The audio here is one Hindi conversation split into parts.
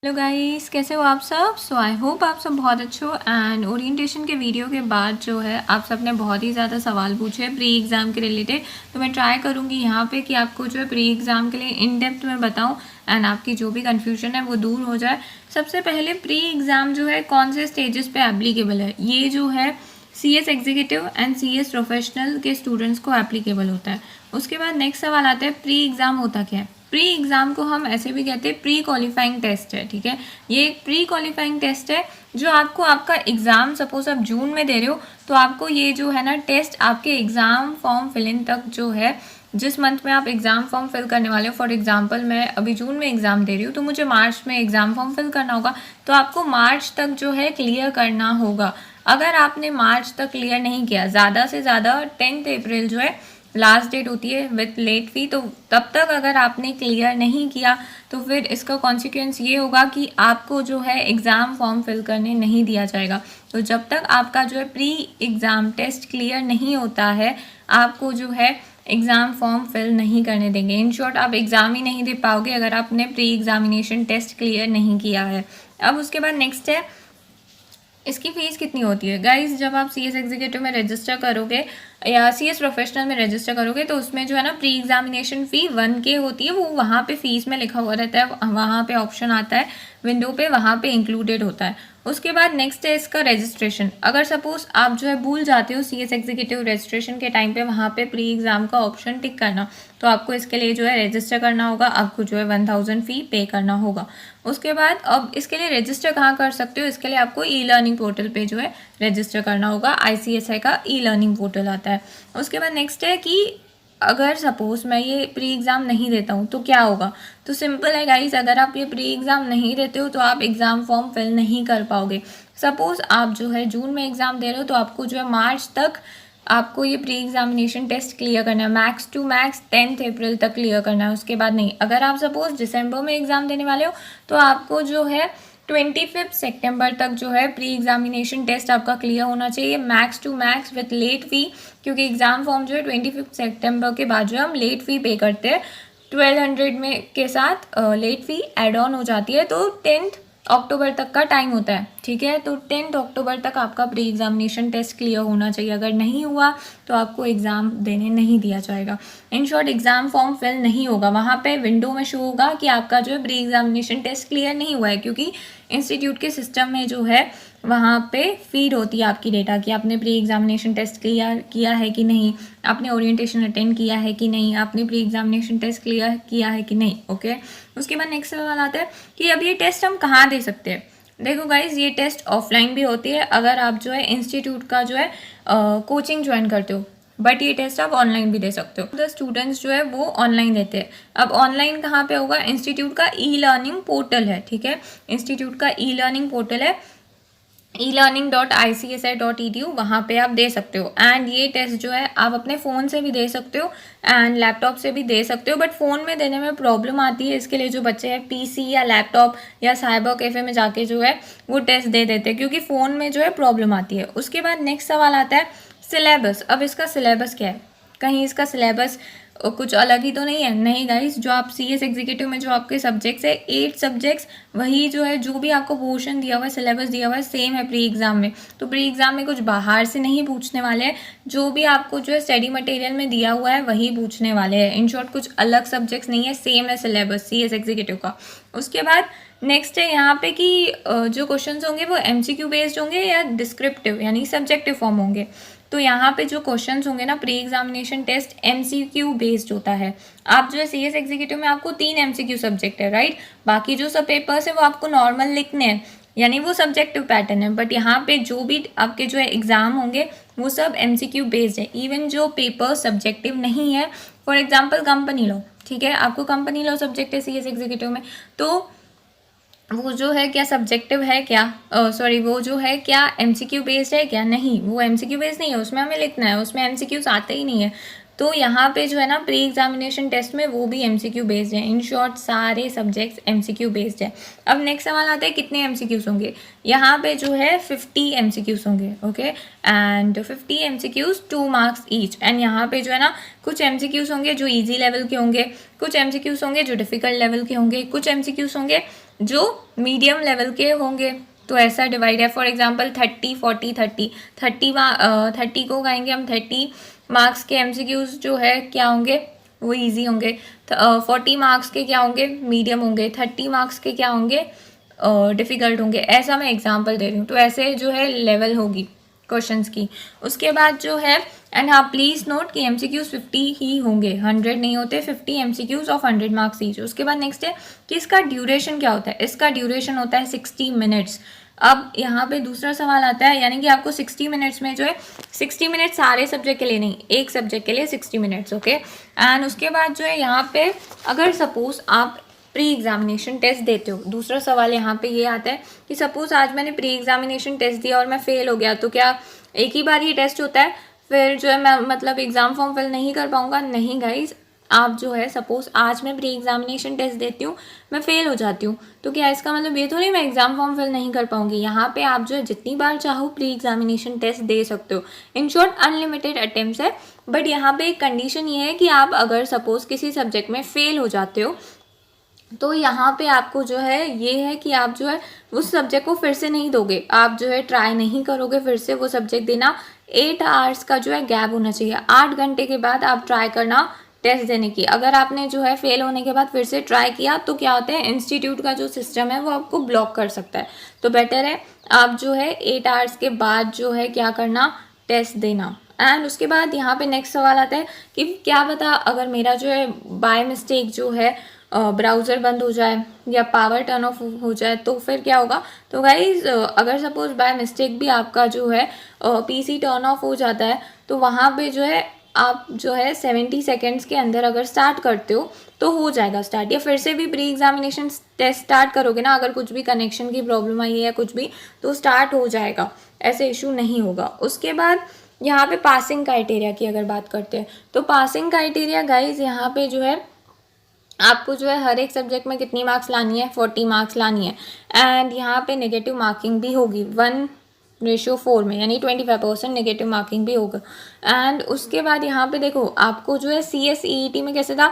हेलो गाइस, कैसे हो आप सब। आई होप आप सब बहुत अच्छे हो। एंड ओरिएंटेशन के वीडियो के बाद जो है आप सब ने बहुत ही ज़्यादा सवाल पूछे प्री एग्ज़ाम के रिलेटेड। तो मैं ट्राई करूँगी यहाँ पे कि आपको जो है प्री एग्ज़ाम के लिए इन डेप्थ में बताऊँ एंड आपकी जो भी कन्फ्यूजन है वो दूर हो जाए। सबसे पहले प्री एग्ज़ाम जो है कौन से स्टेजेस पे एप्लीकेबल है, ये जो है CS executive and CS professional के स्टूडेंट्स को एप्लीकेबल होता है। उसके बाद नेक्स्ट सवाल आता है प्री एग्ज़ाम होता क्या है। प्री एग्ज़ाम को हम ऐसे भी कहते हैं प्री क्वालिफाइंग टेस्ट है, ठीक है। ये एक प्री क्वालिफाइंग टेस्ट है जो आपको आपका एग्ज़ाम सपोज आप जून में दे रहे हो तो आपको ये जो है ना टेस्ट आपके एग्ज़ाम फॉर्म फिल इन तक जो है जिस मंथ में आप एग्ज़ाम फॉर्म फिल करने वाले हो। फॉर एग्जांपल मैं अभी जून में एग्ज़ाम दे रही हूँ तो मुझे मार्च में एग्ज़ाम फॉर्म फिल करना होगा, तो आपको मार्च तक जो है क्लियर करना होगा। अगर आपने मार्च तक क्लियर नहीं किया, ज़्यादा से ज़्यादा 10 अप्रैल जो है लास्ट डेट होती है विथ लेट फी, तो तब तक अगर आपने क्लियर नहीं किया तो फिर इसका कॉन्सिक्वेंस ये होगा कि आपको जो है एग्ज़ाम फॉर्म फिल करने नहीं दिया जाएगा। तो जब तक आपका जो है प्री एग्ज़ाम टेस्ट क्लियर नहीं होता है आपको जो है एग्ज़ाम फॉर्म फिल नहीं करने देंगे। इन शॉर्ट आप एग्ज़ाम ही नहीं दे पाओगे अगर आपने प्री एग्ज़ामिनेशन टेस्ट क्लियर नहीं किया है। अब उसके बाद नेक्स्ट है इसकी फ़ीस कितनी होती है। गाइस, जब आप CS एग्जीक्यूटिव में रजिस्टर करोगे या CS प्रोफेशनल में रजिस्टर करोगे तो उसमें जो है ना प्री एग्जामिनेशन फ़ी 1K होती है। वो वहाँ पे फ़ीस में लिखा हुआ रहता है, वहाँ पे ऑप्शन आता है विंडो पे, वहाँ पे इंक्लूडेड होता है। उसके बाद नेक्स्ट है इसका रजिस्ट्रेशन। अगर सपोज आप जो है भूल जाते हो CS एग्जीक्यूटिव रजिस्ट्रेशन के टाइम पे वहाँ पे प्री एग्ज़ाम का ऑप्शन टिक करना, तो आपको इसके लिए जो है रजिस्टर करना होगा, आपको जो है 1000 फ़ी पे करना होगा। उसके बाद अब इसके लिए रजिस्टर कहाँ कर सकते हो, इसके लिए आपको ई लर्निंग पोर्टल पे जो है रजिस्टर करना होगा। ICSI का ई लर्निंग पोर्टल आता है। उसके बाद नेक्स्ट है कि अगर सपोज मैं ये प्री एग्ज़ाम नहीं देता हूँ तो क्या होगा। तो सिंपल है गाइस, अगर आप ये प्री एग्ज़ाम नहीं देते हो तो आप एग्ज़ाम फॉर्म फिल नहीं कर पाओगे। सपोज आप जो है जून में एग्ज़ाम दे रहे हो तो आपको जो है मार्च तक आपको ये प्री एग्जामिनेशन टेस्ट क्लियर करना है, मैक्स टू मैक्स 10 अप्रैल तक क्लियर करना है। उसके बाद नहीं। अगर आप सपोज दिसंबर में एग्ज़ाम देने वाले हो तो आपको जो है 25 सितंबर तक जो है प्री एग्जामिनेशन टेस्ट आपका क्लियर होना चाहिए, max to max with late fee, क्योंकि एग्ज़ाम फॉर्म जो है 25 सितंबर के बाद जो है हम लेट फ़ी पे करते हैं 1200 में के साथ लेट फ़ी एड ऑन हो जाती है। तो 10 अक्टूबर तक का टाइम होता है, ठीक है। तो 10 अक्टूबर तक आपका प्री एग्जामिनेशन टेस्ट क्लियर होना चाहिए। अगर नहीं हुआ तो आपको एग्ज़ाम देने नहीं दिया जाएगा। In short exam form fill नहीं होगा, वहाँ पे विंडो में शो होगा कि आपका जो है प्री एग्जामिनेशन टेस्ट क्लियर नहीं हुआ है, क्योंकि इंस्टीट्यूट के सिस्टम में जो है वहाँ पे फीड होती है आपकी डेटा कि आपने प्री एग्जामिनेशन टेस्ट क्लियर किया है कि नहीं, आपने ओरिएंटेशन अटेंड किया है कि नहीं, आपने प्री एग्जामिनेशन टेस्ट क्लियर किया है कि नहीं। ओके, उसके बाद नेक्स्ट सवाल आता है कि अब ये टेस्ट हम कहाँ दे सकते हैं। देखो गाइज, ये टेस्ट ऑफलाइन भी होती है अगर आप जो है इंस्टीट्यूट का जो है कोचिंग ज्वाइन करते हो, बट ये टेस्ट आप ऑनलाइन भी दे सकते हो। द स्टूडेंट्स जो है वो ऑनलाइन देते हैं। अब ऑनलाइन कहाँ पे होगा, इंस्टीट्यूट का ई लर्निंग पोर्टल है, ठीक है। इंस्टीट्यूट का ई लर्निंग पोर्टल है elearning.icsi.edu, वहाँ पे आप दे सकते हो। एंड ये टेस्ट जो है आप अपने फ़ोन से भी दे सकते हो एंड लैपटॉप से भी दे सकते हो, बट फ़ोन में देने में प्रॉब्लम आती है। इसके लिए जो बच्चे हैं PC या लैपटॉप या साइबर कैफ़े में जाके जो है वो टेस्ट दे देते हैं, क्योंकि फ़ोन में जो है प्रॉब्लम आती है। उसके बाद नेक्स्ट सवाल आता है सिलेबस। अब इसका सिलेबस क्या है, कहीं इसका सिलेबस कुछ अलग ही तो नहीं है। नहीं गाइस, जो आप CS एग्जीक्यूटिव में जो आपके सब्जेक्ट्स है 8 सब्जेक्ट्स, वही जो है जो भी आपको पोर्शन दिया हुआ है, सिलेबस दिया हुआ है, सेम है प्री एग्ज़ाम में। तो प्री एग्ज़ाम में कुछ बाहर से नहीं पूछने वाले हैं, जो भी आपको जो है स्टडी मटेरियल में दिया हुआ है वही पूछने वाले हैं। इन शॉर्ट कुछ अलग सब्जेक्ट्स नहीं है, सेम है सिलेबस CS एग्जीक्यूटिव का। उसके बाद नेक्स्ट है यहाँ पे कि जो क्वेश्चन होंगे वो MCQ बेस्ड होंगे या डिस्क्रिप्टिव यानी सब्जेक्टिव फॉर्म होंगे। तो यहाँ पे जो क्वेश्चंस होंगे ना pre examination test MCQ based होता है। आप जो है CS एग्जीक्यूटिव में आपको 3 MCQ सब्जेक्ट है, राइट। बाकी जो सब पेपर्स है वो आपको नॉर्मल लिखने हैं, यानी वो सब्जेक्टिव पैटर्न है। बट यहाँ पे जो भी आपके जो है एग्जाम होंगे वो सब MCQ बेस्ड है, इवन जो पेपर सब्जेक्टिव नहीं है। फॉर एग्जाम्पल कंपनी लॉ, ठीक है, आपको कंपनी लॉ सब्जेक्ट है CS एग्जीक्यूटिव में, तो वो जो है क्या सब्जेक्टिव है क्या, सॉरी वो जो है क्या MCQ बेस्ड है क्या, नहीं वो MCQ बेस्ड नहीं है, उसमें हमें लिखना है, उसमें MCQs आते ही नहीं है। तो यहाँ पे जो है ना प्री एग्जामिनेशन टेस्ट में वो भी MCQ बेस्ड है। इन शॉर्ट सारे सब्जेक्ट्स MCQ बेस्ड है। अब नेक्स्ट सवाल आता है कितने MCQs होंगे। यहाँ पे जो है 50 MCQs होंगे, okay, and 50 MCQs 2 marks each. And यहाँ पे जो है ना कुछ MCQs होंगे जो ईजी लेवल के होंगे, कुछ MCQs होंगे जो डिफिकल्ट लेवल के होंगे, कुछ MCQs होंगे जो मीडियम लेवल के होंगे तो ऐसा डिवाइड है। फॉर एग्जांपल 30 40 30 30 को कहेंगे हम 30 मार्क्स के एमसीक्यूज जो है क्या होंगे वो इजी होंगे। 40 मार्क्स के क्या होंगे मीडियम होंगे, 30 मार्क्स के क्या होंगे डिफ़िकल्ट होंगे। ऐसा मैं एग्जांपल दे रही हूँ। तो ऐसे जो है लेवल होगी क्वेश्चंस की। उसके बाद जो है एंड हाँ प्लीज़ नोट कि एमसीक्यूज 50 ही होंगे, 100 नहीं होते। 50 एमसीक्यूज ऑफ 100 मार्क्स ईच। उसके बाद नेक्स्ट है कि इसका ड्यूरेशन क्या होता है। इसका ड्यूरेशन होता है 60 मिनट्स। अब यहाँ पे दूसरा सवाल आता है, यानी कि आपको 60 मिनट्स में जो है 60 मिनट सारे सब्जेक्ट के लिए नहीं, एक सब्जेक्ट के लिए 60 मिनट्स, ओके। एंड उसके बाद जो है यहाँ पे अगर सपोज आप प्री एग्जामिनेशन टेस्ट देते हो, दूसरा सवाल यहाँ पे ये आता है कि सपोज आज मैंने प्री एग्जामिनेशन टेस्ट दिया और मैं फेल हो गया, तो क्या एक ही बार ये टेस्ट होता है फिर जो है मैं मतलब एग्ज़ाम फॉर्म फिल नहीं कर पाऊँगा? नहीं गाइज, आप जो है सपोज आज मैं प्री एग्जामिनेशन टेस्ट देती हूँ, मैं फेल हो जाती हूँ, तो क्या इसका मतलब ये तो नहीं मैं एग्ज़ाम फॉर्म फिल नहीं कर पाऊँगी? यहाँ पे आप जो है जितनी बार चाहो प्री एग्जामिनेशन टेस्ट दे सकते हो। इन शॉर्ट अनलिमिटेड अटेम्प्ट्स है। बट यहाँ पे एक कंडीशन ये है कि आप अगर सपोज किसी सब्जेक्ट में फेल हो जाते हो तो यहाँ पे आपको जो है ये है कि आप जो है उस सब्जेक्ट को फिर से नहीं दोगे, आप जो है ट्राई नहीं करोगे फिर से वो सब्जेक्ट देना। 8 आवर्स का जो है गैप होना चाहिए, 8 घंटे के बाद आप ट्राई करना टेस्ट देने की। अगर आपने जो है फेल होने के बाद फिर से ट्राई किया तो क्या होता है, इंस्टीट्यूट का जो सिस्टम है वो आपको ब्लॉक कर सकता है। तो बेटर है आप जो है 8 आवर्स के बाद जो है क्या करना, टेस्ट देना। एंड उसके बाद यहाँ पे नेक्स्ट सवाल आता है कि क्या पता अगर मेरा जो है बाय मिस्टेक जो है ब्राउज़र बंद हो जाए या पावर टर्न ऑफ हो जाए तो फिर क्या होगा। तो गाइज अगर सपोज बाय मिस्टेक भी आपका जो है पीसी टर्न ऑफ हो जाता है तो वहाँ पे जो है आप जो है 70 सेकेंड्स के अंदर अगर स्टार्ट करते हो तो हो जाएगा स्टार्ट, या फिर से भी प्री एग्जामिनेशन टेस्ट स्टार्ट करोगे ना, अगर कुछ भी कनेक्शन की प्रॉब्लम आई है या कुछ भी तो स्टार्ट हो जाएगा, ऐसे इशू नहीं होगा। उसके बाद यहाँ पे पासिंग क्राइटेरिया की अगर बात करते हैं तो पासिंग क्राइटेरिया गाइज यहाँ पे जो है आपको जो है हर एक सब्जेक्ट में कितनी मार्क्स लानी है, 40 मार्क्स लानी है। एंड यहाँ पे नेगेटिव मार्किंग भी होगी 1:4 में, यानी 25% नेगेटिव मार्किंग भी होगा। एंड उसके बाद यहाँ पे देखो आपको जो है CSEET में कैसे था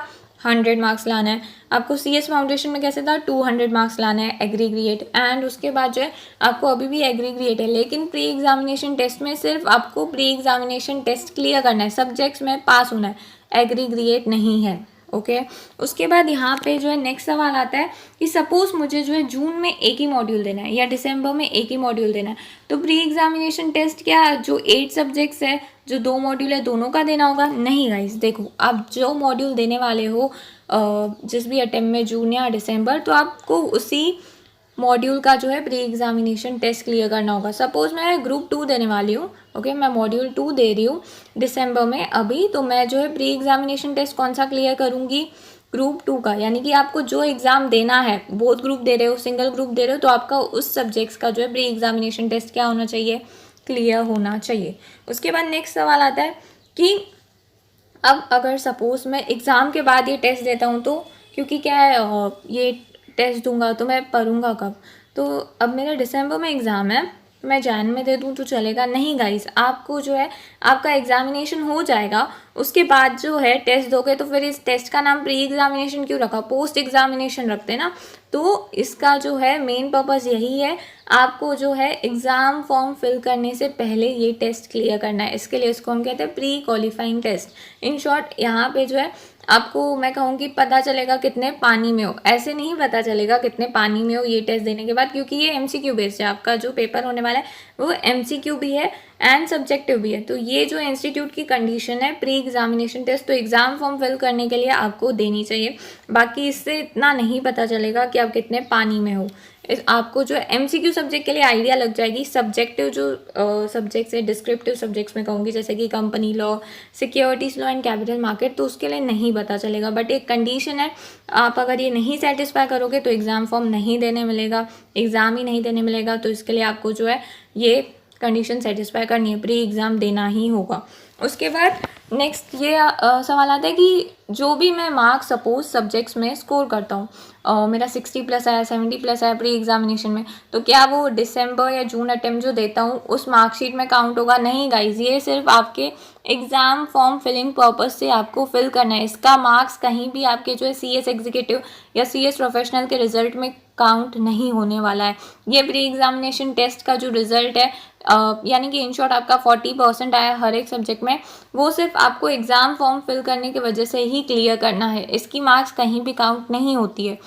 100 मार्क्स लाना है, आपको CS फाउंडेशन में कैसे था 200 मार्क्स लाना है एग्रीग्रेट। एंड उसके बाद जो है आपको अभी भी एग्रीग्रेट है, लेकिन प्री एग्जामिनेशन टेस्ट में सिर्फ आपको प्री एग्जामिनेशन टेस्ट क्लियर करना है, सब्जेक्ट्स में पास होना है, एग्रीग्रेट नहीं है, ओके। उसके बाद यहाँ पे जो है नेक्स्ट सवाल आता है कि सपोज मुझे जो है जून में एक ही मॉड्यूल देना है या दिसंबर में एक ही मॉड्यूल देना है, तो प्री एग्जामिनेशन टेस्ट क्या जो 8 सब्जेक्ट्स है, जो 2 मॉड्यूल है, दोनों का देना होगा? नहीं गाइस, देखो आप जो मॉड्यूल देने वाले हो जिस भी अटेम्प्ट में जून या दिसंबर, तो आपको उसी मॉड्यूल का जो है प्री एग्जामिनेशन टेस्ट क्लियर करना होगा। सपोज मैं ग्रुप 2 देने वाली हूँ, ओके, मैं मॉड्यूल 2 दे रही हूँ दिसंबर में अभी, तो मैं जो है प्री एग्जामिनेशन टेस्ट कौन सा क्लियर करूँगी, ग्रुप 2 का। यानी कि आपको जो एग्ज़ाम देना है, बोथ ग्रुप दे रहे हो सिंगल ग्रुप दे रहे हो, तो आपका उस सब्जेक्ट्स का जो है प्री एग्जामिनेशन टेस्ट क्या होना चाहिए, क्लियर होना चाहिए। उसके बाद नेक्स्ट सवाल आता है कि अब अगर सपोज मैं एग्ज़ाम के बाद ये टेस्ट देता हूँ तो क्योंकि क्या है ये टेस्ट दूंगा तो मैं पढ़ूंगा कब, तो अब मेरा दिसंबर में एग्ज़ाम है, मैं जैन में दे दूँ तो चलेगा? नहीं गाइस, आपको जो है आपका एग्जामिनेशन हो जाएगा, उसके बाद जो है टेस्ट दोगे, तो फिर इस टेस्ट का नाम प्री एग्जामिनेशन क्यों रखा, पोस्ट एग्जामिनेशन रखते ना। तो इसका जो है मेन पर्पज़ यही है, आपको जो है एग्ज़ाम फॉर्म फिल करने से पहले ये टेस्ट क्लियर करना है, इसके लिए इसको हम कहते हैं pre qualifying test. In short यहाँ पे जो है आपको मैं कहूँगी पता चलेगा कितने पानी में हो, ऐसे नहीं पता चलेगा कितने पानी में हो ये टेस्ट देने के बाद, क्योंकि ये MCQ बेस्ड है, आपका जो पेपर होने वाला है वो MCQ भी है एंड सब्जेक्टिव भी है। तो ये जो इंस्टीट्यूट की कंडीशन है प्री एग्जामिनेशन टेस्ट, तो एग्ज़ाम फॉर्म फिल करने के लिए आपको देनी चाहिए। बाकी इससे इतना नहीं पता चलेगा कि आप कितने पानी में हो। आपको जो MCQ सब्जेक्ट के लिए आइडिया लग जाएगी। सब्जेक्टिव जो सब्जेक्ट्स है, डिस्क्रिप्टिव सब्जेक्ट्स में कहूँगी, जैसे कि company law, securities law and capital market, तो उसके लिए नहीं पता चलेगा। बट एक कंडीशन है, आप अगर ये नहीं सेटिस्फाई करोगे तो एग्ज़ाम फॉर्म नहीं देने मिलेगा, एग्ज़ाम ही नहीं देने मिलेगा। तो इसके लिए आपको जो है ये कंडीशन सेटिस्फाई करनी है, प्री एग्ज़ाम देना ही होगा। उसके बाद नेक्स्ट ये सवाल आता है कि जो भी मैं मार्क्स सपोज सब्जेक्ट्स में स्कोर करता हूँ, मेरा 60+ आया, 70+ आया प्री एग्जामिनेशन में, तो क्या वो दिसंबर या जून अटेम्प्ट जो देता हूँ उस मार्कशीट में काउंट होगा? नहीं गाइज, ये सिर्फ आपके एग्ज़ाम फॉर्म फिलिंग पर्पज़ से आपको फिल करना है। इसका मार्क्स कहीं भी आपके जो है CS एग्जीक्यूटिव या CS प्रोफेशनल के रिजल्ट में काउंट नहीं होने वाला है। ये प्री एग्जामिनेशन टेस्ट का जो रिजल्ट है यानी कि इन शॉर्ट आपका 40% आया हर एक सब्जेक्ट में, वो सिर्फ आपको एग्ज़ाम फॉर्म फिल करने की वजह से ही क्लियर करना है, इसकी मार्क्स कहीं भी काउंट नहीं होती है।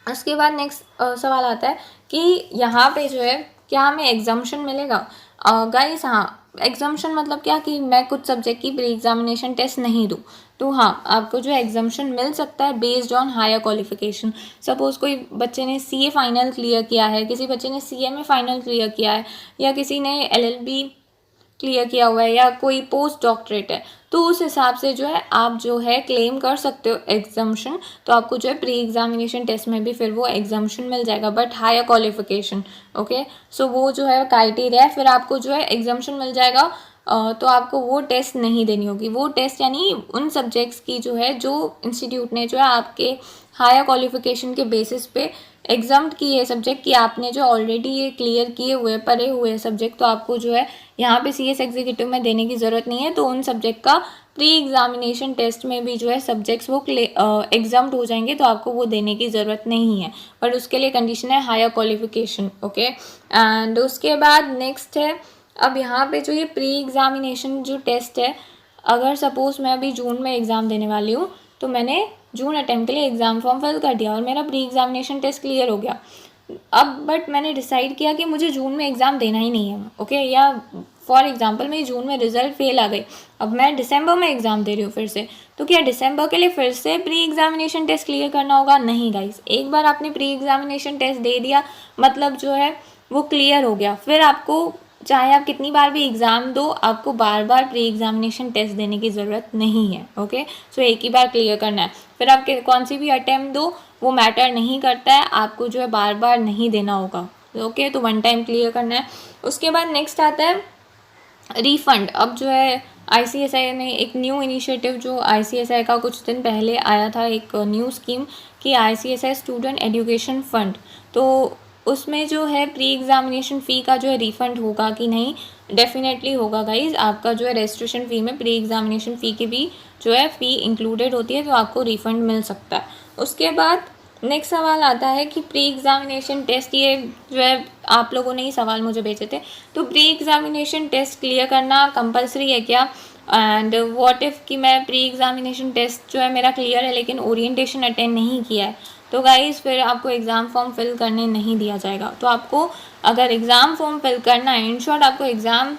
उसके बाद नेक्स्ट सवाल आता है कि यहाँ पे जो है क्या हमें एग्जाम्शन मिलेगा? गाइस हाँ, एग्जाम्शन मतलब क्या कि मैं कुछ सब्जेक्ट की प्री एग्जामिनेशन टेस्ट नहीं दूँ, तो हाँ आपको जो है एग्जाम्शन मिल सकता है based on higher qualification. Suppose कोई बच्चे ने सीए फाइनल क्लियर किया है, किसी बच्चे ने सीएमए फाइनल क्लियर किया है, या किसी ने एलएलबी क्लियर किया हुआ है, या कोई पोस्ट डॉक्टरेट है, तो उस हिसाब से जो है आप जो है क्लेम कर सकते हो एग्जाम्शन। तो आपको जो है प्री एग्जामिनेशन टेस्ट में भी फिर वो एग्जाम्शन मिल जाएगा, बट हायर क्वालिफिकेशन। ओके, सो वो जो है क्राइटेरिया है, फिर आपको जो है एग्जाम्शन मिल जाएगा। तो आपको वो टेस्ट नहीं देनी होगी। वो टेस्ट यानी उन सब्जेक्ट्स की जो है, जो इंस्टीट्यूट ने जो है आपके हायर क्वालिफिकेशन के बेसिस पे एग्जाम्ड की है सब्जेक्ट, कि आपने जो ऑलरेडी ये क्लियर किए हुए पढ़े हुए सब्जेक्ट, तो आपको जो है यहाँ पे सीएस एग्जीक्यूटिव में देने की ज़रूरत नहीं है। तो उन सब्जेक्ट का प्री एग्जामिनेशन टेस्ट में भी जो है सब्जेक्ट्स वो एग्जाम्ड हो जाएंगे, तो आपको वो देने की ज़रूरत नहीं है, बट उसके लिए कंडीशन है हायर क्वालिफिकेशन। ओके, एंड उसके बाद नेक्स्ट है, अब यहाँ पे जो ये प्री एग्जामिनेशन जो टेस्ट है, अगर सपोज़ मैं अभी जून में एग्ज़ाम देने वाली हूँ, तो मैंने जून अटैम्प्ट के लिए एग्ज़ाम फॉर्म फिल कर दिया और मेरा प्री एग्जामिनेशन टेस्ट क्लियर हो गया। अब बट मैंने डिसाइड किया कि मुझे जून में एग्ज़ाम देना ही नहीं है। ओके, या फॉर एग्जांपल मेरी जून में रिजल्ट फेल आ गई, अब मैं दिसंबर में एग्ज़ाम दे रही हूँ फिर से, तो क्या दिसंबर के लिए फिर से प्री एग्जामिनेशन टेस्ट क्लियर करना होगा? नहीं गाइस, एक बार आपने प्री एग्जामिनेशन टेस्ट दे दिया मतलब जो है वो क्लियर हो गया। फिर आपको चाहे आप कितनी बार भी एग्ज़ाम दो, आपको बार बार प्री एग्जामिनेशन टेस्ट देने की ज़रूरत नहीं है। ओके, सो एक ही बार क्लियर करना है, फिर आप कौन सी भी अटैम्प्ट दो वो मैटर नहीं करता है, आपको जो है बार बार नहीं देना होगा। ओके, तो वन टाइम क्लियर करना है। उसके बाद नेक्स्ट आता है रिफ़ंड। अब जो है आईसीएसआई ने एक न्यू इनिशिएटिव, जो आईसीएसआई का कुछ दिन पहले आया था एक न्यू स्कीम, कि आईसीएसआई स्टूडेंट एजुकेशन फ़ंड, तो उसमें जो है प्री एग्जामिनेशन फ़ी का जो है रिफ़ंड होगा कि नहीं? डेफिनेटली होगा गाइज। आपका जो है रजिस्ट्रेशन फ़ी में प्री एग्जामिनेशन फ़ी की भी जो है फ़ी इंक्लूडेड होती है, तो आपको रिफ़ंड मिल सकता है। उसके बाद नेक्स्ट सवाल आता है कि प्री एग्जामिनेशन टेस्ट, ये जो है आप लोगों ने ही सवाल मुझे भेजे थे, तो प्री एग्जामिनेशन टेस्ट क्लियर करना कंपलसरी है क्या? एंड व्हाट इफ़ कि मैं प्री एग्जामिनेशन टेस्ट जो है मेरा क्लियर है लेकिन ओरिएंटेशन अटेंड नहीं किया है, तो गाइस फिर आपको एग्ज़ाम फॉर्म फिल करने नहीं दिया जाएगा। तो आपको अगर एग्ज़ाम फॉर्म फिल करना है, इन शॉर्ट आपको एग्ज़ाम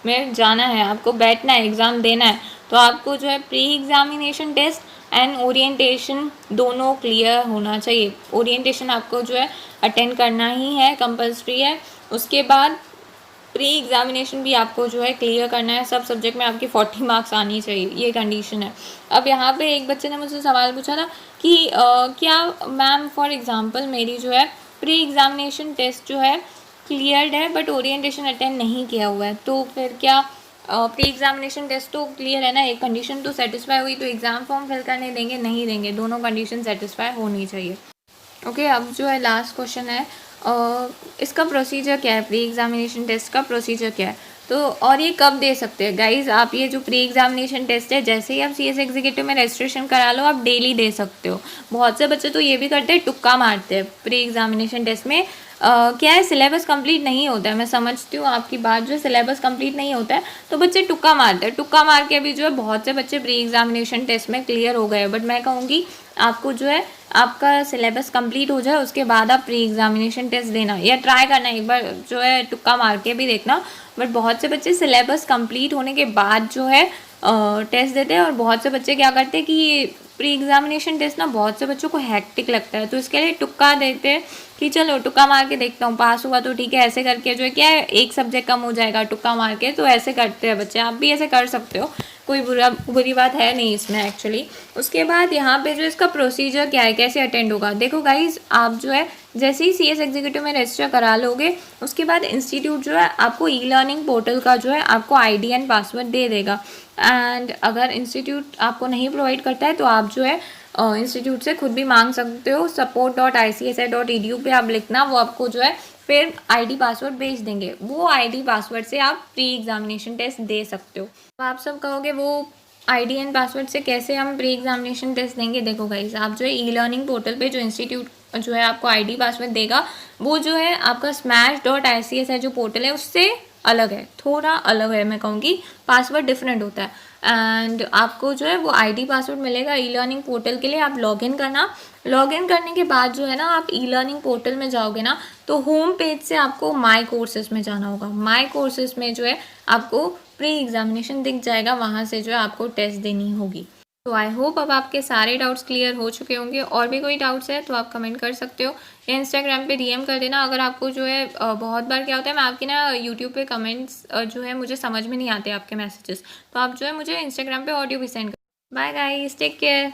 में जाना है, आपको बैठना है, एग्ज़ाम देना है, तो आपको जो है pre examination test and orientation दोनों क्लियर होना चाहिए। ओरिएंटेशन आपको जो है अटेंड करना ही है, कंपलसरी है। उसके बाद प्री एग्जामिनेशन भी आपको जो है क्लियर करना है, सब सब्जेक्ट में आपकी 40 मार्क्स आनी चाहिए, ये कंडीशन है। अब यहाँ पे एक बच्चे ने मुझसे सवाल पूछा था कि क्या मैम फॉर एग्जांपल मेरी जो है प्री एग्जामिनेशन टेस्ट जो है क्लियर्ड है बट ओरिएंटेशन अटेंड नहीं किया हुआ है, तो फिर क्या प्री एग्जामिनेशन टेस्ट तो क्लियर है ना, एक कंडीशन तो सेटिस्फाई हुई, तो एग्ज़ाम फॉर्म फिल करने देंगे? नहीं देंगे, दोनों कंडीशन सेटिस्फाई होनी चाहिए। ओके, अब जो है लास्ट क्वेश्चन है, इसका प्रोसीजर क्या है? प्री एग्जामिनेशन टेस्ट का प्रोसीजर क्या है? तो और ये कब दे सकते हैं गाइज? आप ये जो प्री एग्जामिनेशन टेस्ट है, जैसे ही आप सीएस एग्जीक्यूटिव में रजिस्ट्रेशन करा लो, आप डेली दे सकते हो। बहुत से बच्चे तो ये भी करते हैं, तुक्का मारते हैं प्री एग्जामिनेशन टेस्ट में। क्या है, सिलेबस कंप्लीट नहीं होता है, मैं समझती हूँ आपकी बात, जो सिलेबस कंप्लीट नहीं होता है तो बच्चे तुक्का मारते हैं। तुक्का मार के भी जो है बहुत से बच्चे प्री एग्जामिनेशन टेस्ट में क्लियर हो गए, बट मैं कहूँगी आपको जो है आपका सिलेबस कंप्लीट हो जाए उसके बाद आप प्री एग्जामिनेशन टेस्ट देना, या ट्राई करना एक बार जो है तुक्का मार के भी देखना। बट बहुत से बच्चे सिलेबस कंप्लीट होने के बाद जो है टेस्ट देते हैं, और बहुत से बच्चे क्या करते हैं कि प्री एग्जामिनेशन टेस्ट ना बहुत से बच्चों को हैक्टिक लगता है, तो इसके लिए तुक्का देते हैं कि चलो तुक्का मार के देखता हूँ, पास हुआ तो ठीक है, ऐसे करके जो है क्या है एक सब्जेक्ट कम हो जाएगा तुक्का मार के, तो ऐसे करते हैं बच्चे। आप भी ऐसे कर सकते हो, कोई बुरी बात है नहीं इसमें एक्चुअली। उसके बाद यहाँ पे जो इसका प्रोसीजर क्या है, कैसे अटेंड होगा, देखो गाइज आप जो है जैसे ही सीएस एग्जीक्यूटिव में रजिस्टर करा लोगे, उसके बाद इंस्टीट्यूट जो है आपको ई लर्निंग पोर्टल का जो है आपको आईडी एंड पासवर्ड दे देगा। एंड अगर इंस्टीट्यूट आपको नहीं प्रोवाइड करता है तो आप जो है इंस्टीट्यूट से खुद भी मांग सकते हो। support.icsi.edu पे आप लिखना, वो आपको जो है फिर आईडी पासवर्ड भेज देंगे, वो आईडी पासवर्ड से आप प्री एग्जामिनेशन टेस्ट दे सकते हो। तो आप सब कहोगे वो आईडी एंड पासवर्ड से कैसे हम प्री एग्जामिनेशन टेस्ट देंगे। देखो गाइस, आप जो है ई लर्निंग पोर्टल पे जो इंस्टीट्यूट जो है आपको आईडी पासवर्ड देगा, वो जो है आपका smash.ics है जो पोर्टल है उससे अलग है, थोड़ा अलग है। मैं कहूँगी पासवर्ड डिफरेंट होता है। एंड आपको जो है वो आईडी पासवर्ड मिलेगा ई लर्निंग पोर्टल के लिए। आप लॉगिन करना, लॉगिन करने के बाद जो है ना आप ई लर्निंग पोर्टल में जाओगे ना, तो होम पेज से आपको माई कोर्सेज में जाना होगा। माई कोर्सेज में जो है आपको प्री एग्जामिनेशन दिख जाएगा, वहाँ से जो है आपको टेस्ट देनी होगी। तो आई होप अब आपके सारे डाउट्स क्लियर हो चुके होंगे। और भी कोई डाउट्स है तो आप कमेंट कर सकते हो या इंस्टाग्राम पे डीएम कर देना। अगर आपको जो है बहुत बार क्या होता है, मैं आपकी ना यूट्यूब पे कमेंट्स जो है मुझे समझ में नहीं आते आपके मैसेजेस, तो आप जो है मुझे इंस्टाग्राम पे ऑडियो भी सेंड कर। Bye guys, take care.